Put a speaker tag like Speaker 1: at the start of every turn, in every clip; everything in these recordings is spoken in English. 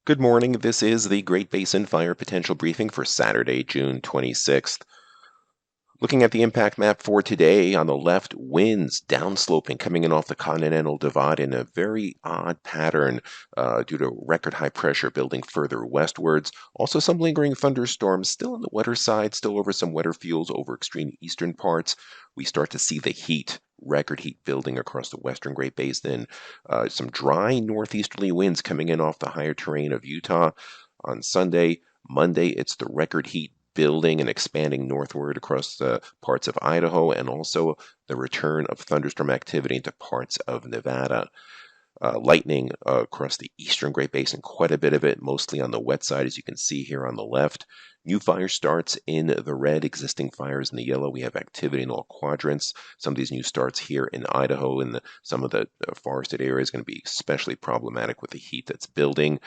Speaker 1: Good morning. This is the Great Basin Fire Potential Briefing for Saturday, June 26th. Looking at the impact map for today, on the left, winds downsloping coming in off the Continental Divide in a very odd pattern due to record high pressure building further westwards. Also, some lingering thunderstorms still on the wetter side, still over some wetter fields over extreme eastern parts. We start to see the heat, record heat building across the western Great Basin. Some dry northeasterly winds coming in off the higher terrain of Utah on Sunday. Monday, it's the record heat building and expanding northward across parts of Idaho, and also the return of thunderstorm activity into parts of Nevada. Lightning across the eastern Great Basin, quite a bit of it, mostly on the wet side, as you can see here on the left. New fire starts in the red, existing fires in the yellow. We have activity in all quadrants. Some of these new starts here in Idaho and some of the forested areas going to be especially problematic with the heat that's building.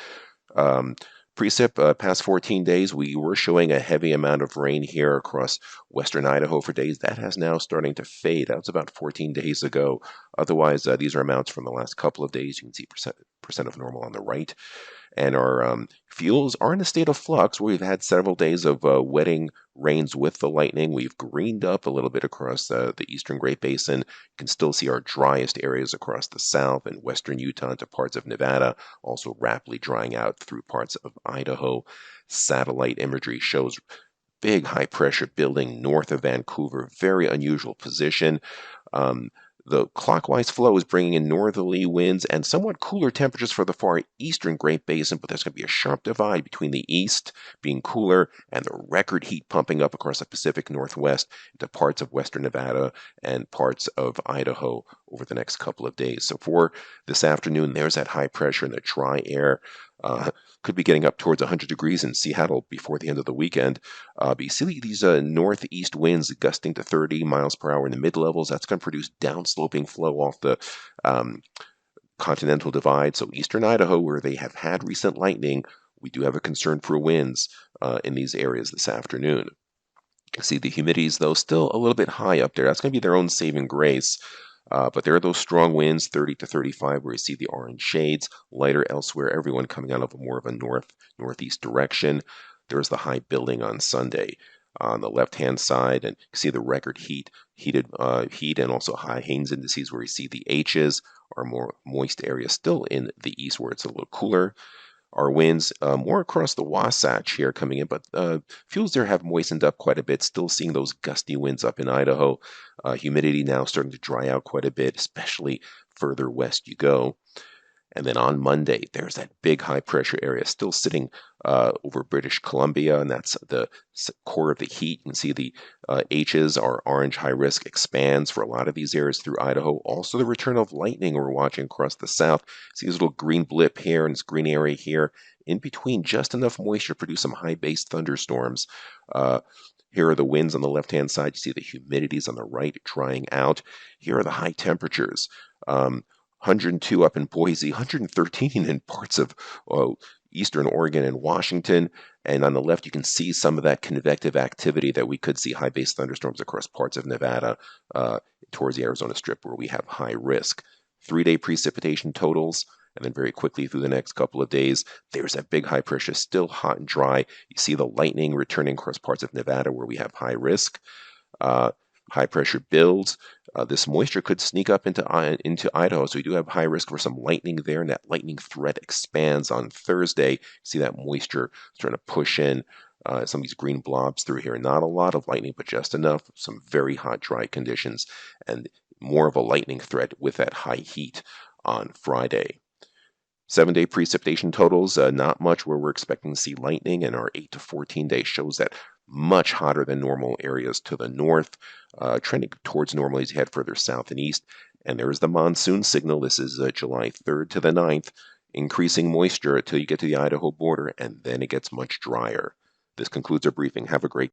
Speaker 1: Precip, past 14 days, we were showing a heavy amount of rain here across western Idaho for days. That has now starting to fade. That was about 14 days ago. Otherwise, these are amounts from the last couple of days. You can see percent of normal on the right. And our fuels are in a state of flux. We've had several days of wetting rains with the lightning. We've greened up a little bit across the eastern Great Basin. You can still see our driest areas across the south and western Utah into parts of Nevada, also rapidly drying out through parts of Idaho. Satellite imagery shows big high pressure building north of Vancouver, very unusual position. The clockwise flow is bringing in northerly winds and somewhat cooler temperatures for the far eastern Great Basin, but there's going to be a sharp divide between the east being cooler and the record heat pumping up across the Pacific Northwest into parts of western Nevada and parts of Idaho over the next couple of days. So for this afternoon, there's that high pressure and the dry air. Could be getting up towards 100 degrees in Seattle before the end of the weekend. But you see these northeast winds gusting to 30 miles per hour in the mid-levels. That's going to produce downsloping flow off the Continental Divide. So eastern Idaho, where they have had recent lightning, we do have a concern for winds in these areas this afternoon. You can see the humidities, though, still a little bit high up there. That's going to be their own saving grace. But there are those strong winds, 30 to 35, where you see the orange shades, lighter elsewhere, everyone coming out of more of a northeast direction. There's the high building on Sunday. On the left-hand side, and you can see the record heat and also high Haines indices, where you see the H's are more moist areas still in the east, where it's a little cooler. Our winds more across the Wasatch here coming in, but fuels there have moistened up quite a bit. Still seeing those gusty winds up in Idaho. Humidity now starting to dry out quite a bit, especially further west you go. And then on Monday, there's that big high pressure area still sitting over British Columbia, and that's the core of the heat. You can see the H's are orange high risk expands for a lot of these areas through Idaho. Also the return of lightning we're watching across the south. See this little green blip here and this green area here. In between, just enough moisture to produce some high-based thunderstorms. Here are the winds on the left-hand side. You see the humidities on the right drying out. Here are the high temperatures. 102 up in Boise, 113 in parts of eastern Oregon and Washington. And on the left, you can see some of that convective activity that we could see high-based thunderstorms across parts of Nevada towards the Arizona Strip, where we have high risk. 3-day precipitation totals, and then very quickly through the next couple of days, there's that big high pressure, still hot and dry. You see the lightning returning across parts of Nevada where we have high risk. High pressure builds. This moisture could sneak up into Idaho, so we do have high risk for some lightning there, and that lightning threat expands on Thursday. See that moisture starting to push in some of these green blobs through here. Not a lot of lightning, but just enough. Some very hot, dry conditions, and more of a lightning threat with that high heat on Friday. 7-day precipitation totals, not much where we're expecting to see lightning, and our 8 to 14 day shows that much hotter than normal areas to the north, trending towards normal as you head further south and east. And there's the monsoon signal. This is July 3rd to the 9th, increasing moisture until you get to the Idaho border, and then it gets much drier. This concludes our briefing. Have a great